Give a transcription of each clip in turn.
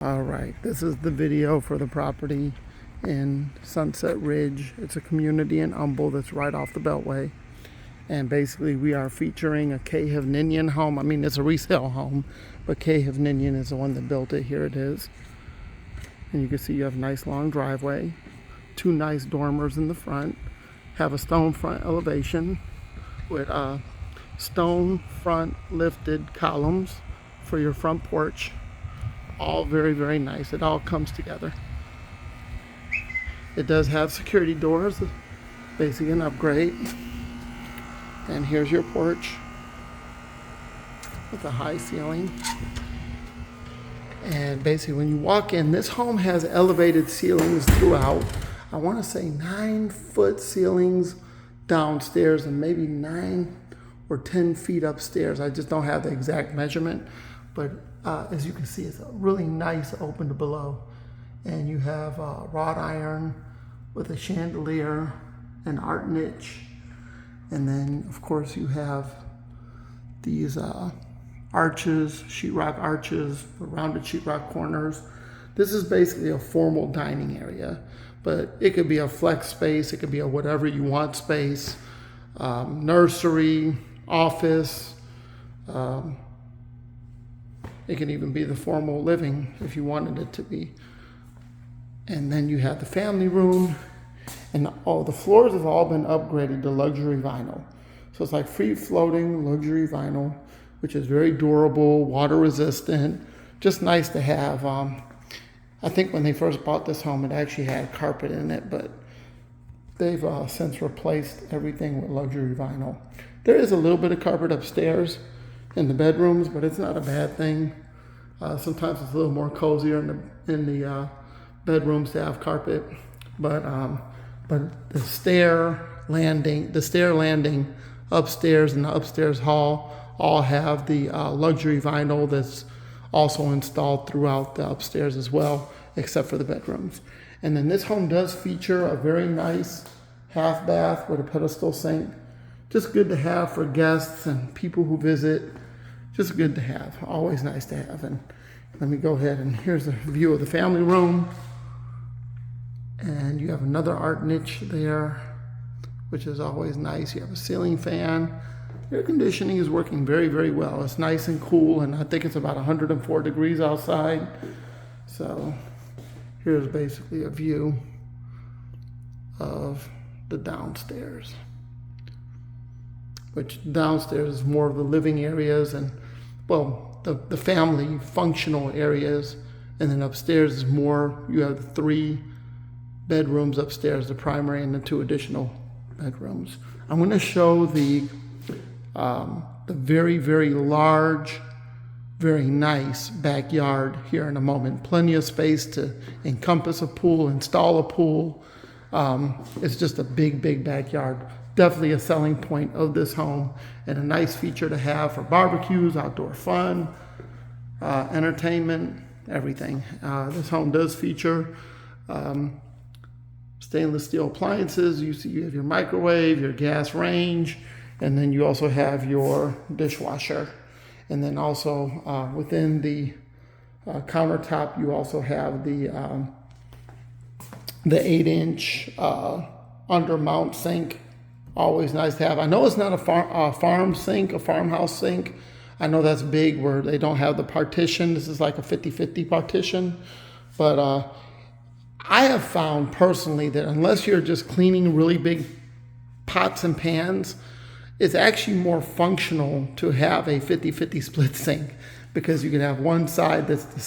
All right, this is the video for the property in Sunset Ridge. It's a community in Humble that's right off the Beltway. And basically we are featuring a K. Hovnanian home. I mean, it's a resale home, but K. Hovnanian is the one that built it. Here it is. And you can see you have a nice long driveway, two nice dormers in the front, have a stone front elevation with stone front lifted columns for your front porch. All very, very nice. It all comes together. It does have security doors, basically an upgrade. And here's your porch with a high ceiling. And basically when you walk in, this home has elevated ceilings throughout. I want to say 9-foot ceilings downstairs and maybe 9 or 10 feet upstairs. I just don't have the exact measurement, but as you can see, it's a really nice open to below. And you have wrought iron with a chandelier, an art niche, and then of course you have these arches, sheetrock arches, rounded sheetrock corners. This is basically a formal dining area, but it could be a flex space, it could be a whatever you want space, nursery, office. It can even be the formal living if you wanted it to be. And then you have the family room, and all the floors have all been upgraded to luxury vinyl. So it's like free floating luxury vinyl, which is very durable, water resistant, just nice to have. I think when they first bought this home, it actually had carpet in it, but they've since replaced everything with luxury vinyl. There is a little bit of carpet upstairs in the bedrooms, but it's not a bad thing. Sometimes it's a little more cozier in the bedrooms to have carpet, but the stair landing upstairs and the upstairs hall all have the luxury vinyl that's also installed throughout the upstairs as well, except for the bedrooms. And then this home does feature a very nice half bath with a pedestal sink. Just good to have for guests and people who visit. Just good to have, always nice to have. And let me go ahead, and here's a view of the family room. And you have another art niche there, which is always nice. You have a ceiling fan. Air conditioning is working very, very well. It's nice and cool, and I think it's about 104 degrees outside. So here's basically a view of the downstairs, which downstairs is more of the living areas and, well, the family functional areas. And then upstairs is more, you have the 3 bedrooms upstairs, the primary and the 2 additional bedrooms. I'm going to show the very, very large, very nice backyard here in a moment. Plenty of space to encompass a pool, install a pool. It's just a big, big backyard. Definitely a selling point of this home and a nice feature to have for barbecues, outdoor fun, entertainment, everything. This home does feature stainless steel appliances. You have your microwave, your gas range, and then you also have your dishwasher. And then also within the countertop, you also have the 8-inch under-mount sink. Always nice to have. I know it's not a farm sink, a farmhouse sink. I know that's big where they don't have the partition. This is like a 50-50 partition. But I have found personally that unless you're just cleaning really big pots and pans, it's actually more functional to have a 50-50 split sink, because you can have one side that's the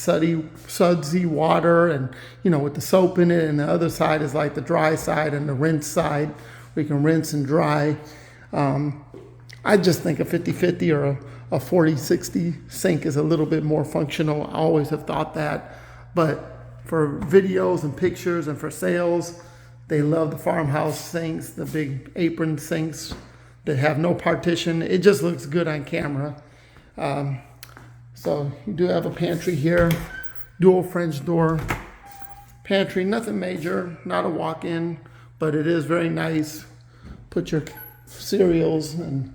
sudsy water and, with the soap in it, and the other side is like the dry side and the rinse side, where you can rinse and dry. I just think a 50-50 or a 40-60 sink is a little bit more functional. I always have thought that. But for videos and pictures and for sales, they love the farmhouse sinks, the big apron sinks that have no partition. It just looks good on camera. So you do have a pantry here, dual French door pantry, nothing major, not a walk-in, but it is very nice. Put your cereals and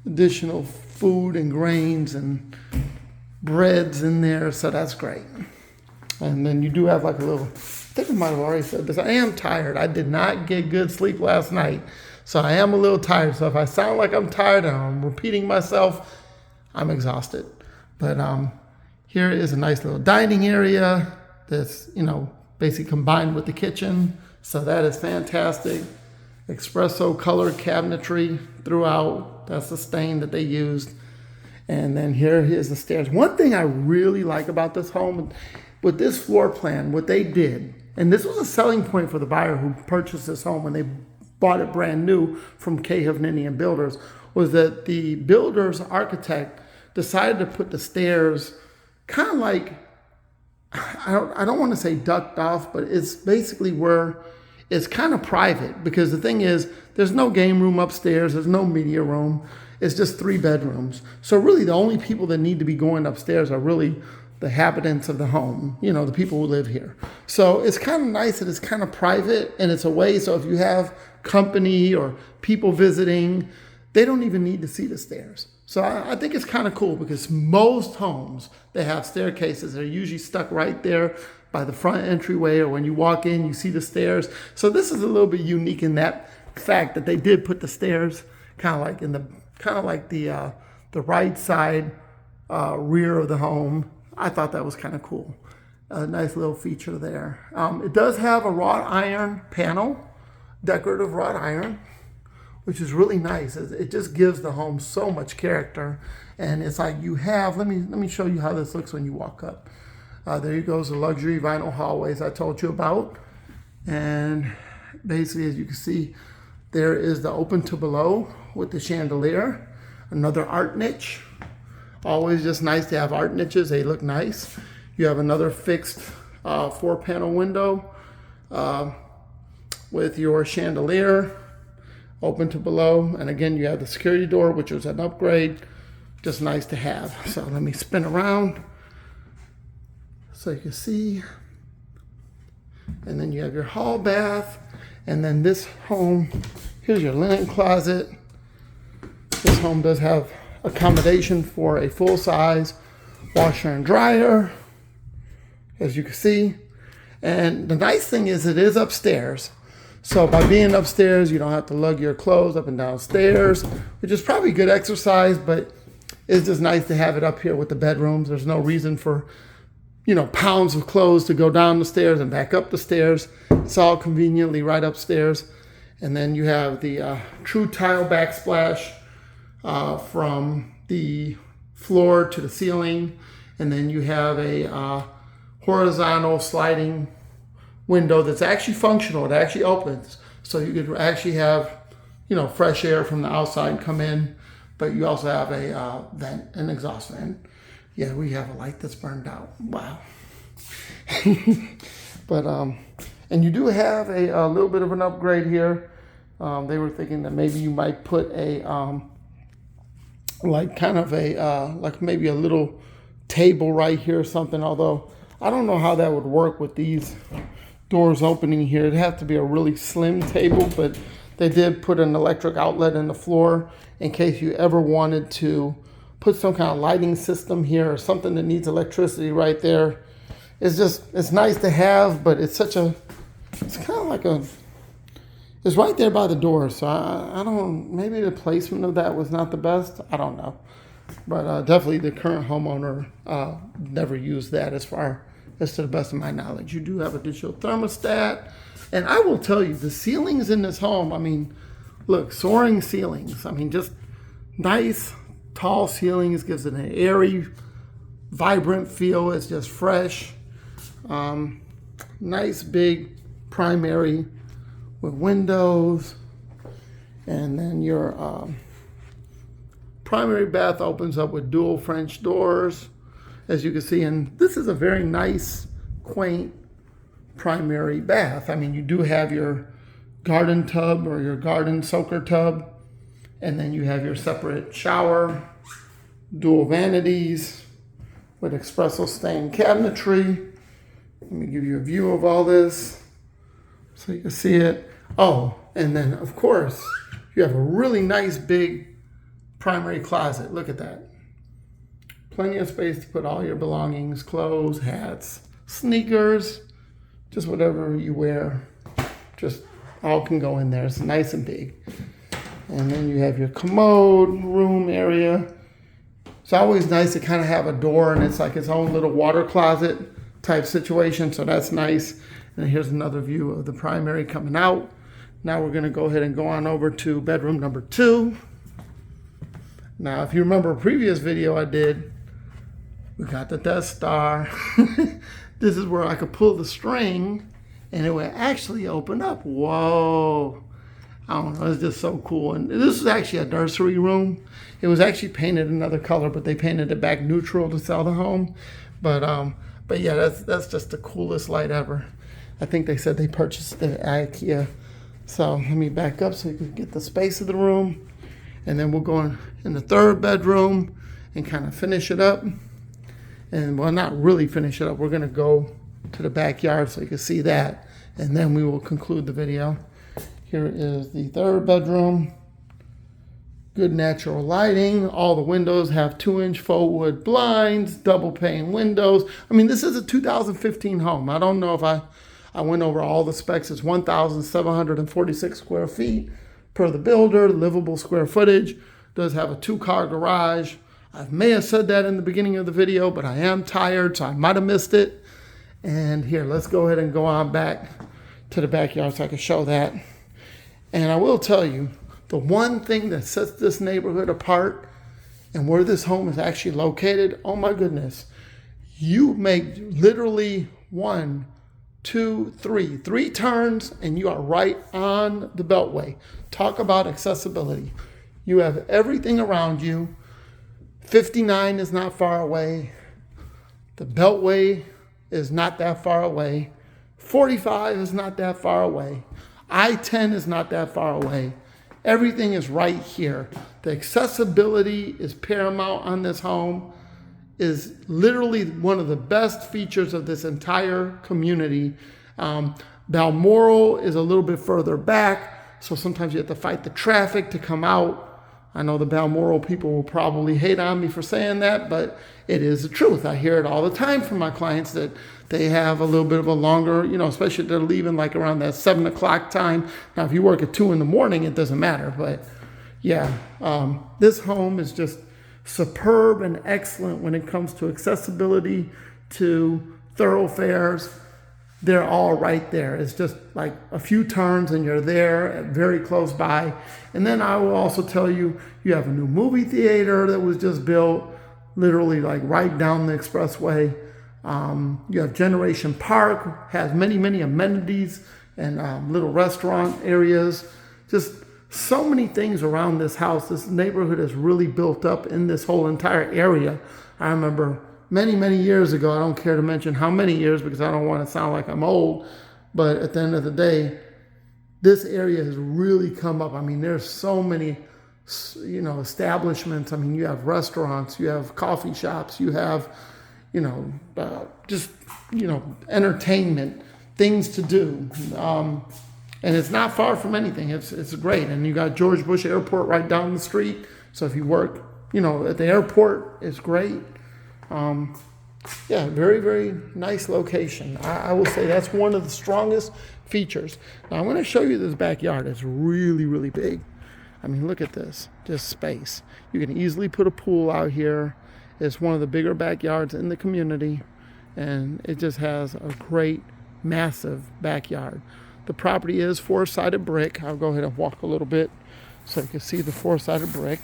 additional food and grains and breads in there, so that's great. And then you do have like a little, I think I might have already said this, I am tired. I did not get good sleep last night, so I am a little tired. So if I sound like I'm tired and I'm repeating myself, I'm exhausted. But here is a nice little dining area that's, basically combined with the kitchen. So that is fantastic. Espresso colored cabinetry throughout. That's the stain that they used. And then here is the stairs. One thing I really like about this home, with this floor plan, what they did, and this was a selling point for the buyer who purchased this home when they bought it brand new from K. Hovnanian Builders, was that the builder's architect decided to put the stairs kind of like, I don't want to say ducked off, but it's basically where it's kind of private, because the thing is, there's no game room upstairs, there's no media room, it's just 3 bedrooms. So really the only people that need to be going upstairs are really the inhabitants of the home, the people who live here. So it's kind of nice that it's kind of private, and it's a way, so if you have company or people visiting, they don't even need to see the stairs. So I think it's kind of cool, because most homes, they have staircases. They're usually stuck right there by the front entryway, or when you walk in, you see the stairs. So this is a little bit unique in that fact that they did put the stairs kind of like the right side rear of the home. I thought that was kind of cool. A nice little feature there. It does have a wrought iron panel, decorative wrought iron, which is really nice. It just gives the home so much character. And it's like you have, let me show you how this looks when you walk up. There goes the luxury vinyl hallways I told you about. And basically, as you can see, there is the open to below with the chandelier. Another art niche. Always just nice to have art niches. They look nice. You have another fixed 4-panel window with your chandelier open to below. And again, you have the security door, which was an upgrade. Just nice to have. So let me spin around so you can see. And then you have your hall bath. And then this home, here's your linen closet. This home does have accommodation for a full-size washer and dryer, as you can see. And the nice thing is it is upstairs. So by being upstairs, you don't have to lug your clothes up and down stairs, which is probably good exercise, but it's just nice to have it up here with the bedrooms. There's no reason for, pounds of clothes to go down the stairs and back up the stairs. It's all conveniently right upstairs. And then you have the true tile backsplash from the floor to the ceiling. And then you have a horizontal sliding window that's actually functional. It actually opens. So you could actually have, fresh air from the outside come in. But you also have a vent, an exhaust vent. Yeah, we have a light that's burned out. Wow. But, and you do have a little bit of an upgrade here. They were thinking that maybe you might put a, like maybe a little table right here or something. Although I don't know how that would work with these doors opening here. It'd have to be a really slim table, but they did put an electric outlet in the floor in case you ever wanted to put some kind of lighting system here or something that needs electricity right there. It's nice to have, but it's kind of like it's right there by the door. So I don't, maybe the placement of that was not the best. I don't know. But definitely the current homeowner never used that as far as to the best of my knowledge. You do have a digital thermostat. And I will tell you, the ceilings in this home, look, soaring ceilings. Just nice, tall ceilings gives it an airy, vibrant feel. It's just fresh. Nice, big primary with windows. And then your primary bath opens up with dual French doors, as you can see. And this is a very nice, quaint primary bath. You do have your garden tub or your garden soaker tub, and then you have your separate shower, dual vanities with espresso stained cabinetry. Let me give you a view of all this so you can see it. Oh, and then of course you have a really nice big primary closet. Look at that. plenty of space to put all your belongings, clothes, hats, sneakers, just whatever you wear. Just all can go in there. It's nice and big. And then you have your commode room area. It's always nice to kind of have a door and it's like its own little water closet type situation. So that's nice. And here's another view of the primary coming out. Now we're going to go ahead and go on over to bedroom number 2. Now, if you remember a previous video I did, we got the Death Star. This is where I could pull the string and it would actually open up. Whoa. I don't know, it's just so cool. And this is actually a nursery room. It was actually painted another color, but they painted it back neutral to sell the home. But yeah, that's just the coolest light ever. I think they said they purchased it at IKEA. So let me back up so you can get the space of the room. And then we'll go in the 3rd bedroom and kind of finish it up. And well, not really finish it up. We're gonna go to the backyard so you can see that. And then we will conclude the video. Here is the 3rd bedroom. Good natural lighting. All the windows have 2-inch faux wood blinds, double pane windows. I mean, this is a 2015 home. I don't know if I went over all the specs. It's 1,746 square feet per the builder, livable square footage. Does have a 2-car garage. I may have said that in the beginning of the video, but I am tired, so I might have missed it. And here, let's go ahead and go on back to the backyard so I can show that. And I will tell you, the one thing that sets this neighborhood apart and where this home is actually located, oh my goodness, you make literally 1, 2, 3 turns and you are right on the Beltway. Talk about accessibility. You have everything around you. 59 is not far away. The Beltway is not that far away. 45 is not that far away. I-10 is not that far away. Everything is right here. The accessibility is paramount on this home. Is literally one of the best features of this entire community. Balmoral is a little bit further back, so sometimes you have to fight the traffic to come out. I know the Balmoral people will probably hate on me for saying that, but it is the truth. I hear it all the time from my clients that they have a little bit of a longer, especially if they're leaving like around that 7 o'clock time. Now, if you work at 2 in the morning, it doesn't matter. But yeah, this home is just superb and excellent when it comes to accessibility to thoroughfares. They're all right there. It's just like a few turns and you're there, very close by. And then I will also tell you, you have a new movie theater that was just built, literally like right down the expressway. You have Generation Park, has many, many amenities and little restaurant areas. Just so many things around this house. This neighborhood is really built up in this whole entire area. I remember many, many years ago, I don't care to mention how many years because I don't want to sound like I'm old, but at the end of the day, this area has really come up. I mean, there's so many, establishments. I mean, you have restaurants, you have coffee shops, you have, entertainment, things to do. And it's not far from anything. It's great. And you got George Bush Airport right down the street. So if you work, at the airport, it's great. Yeah, very, very nice location. I will say that's one of the strongest features. Now I'm going to show you this backyard. It's really, really big. I mean, look at this, just space. You can easily put a pool out here. It's one of the bigger backyards in the community, and it just has a great, massive backyard. The property is 4-sided brick. I'll go ahead and walk a little bit so you can see the 4-sided brick.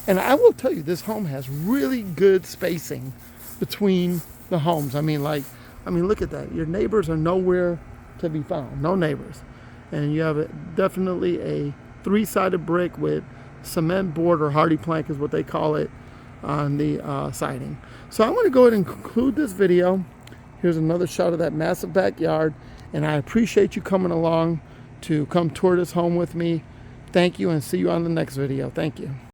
And I will tell you, this home has really good spacing between the homes. I mean, look at that. Your neighbors are nowhere to be found. No neighbors. And you have definitely a 3-sided brick with cement board, or hardy plank is what they call it, on the siding. So I'm going to go ahead and conclude this video. Here's another shot of that massive backyard. And I appreciate you coming along to come tour this home with me. Thank you, and see you on the next video. Thank you.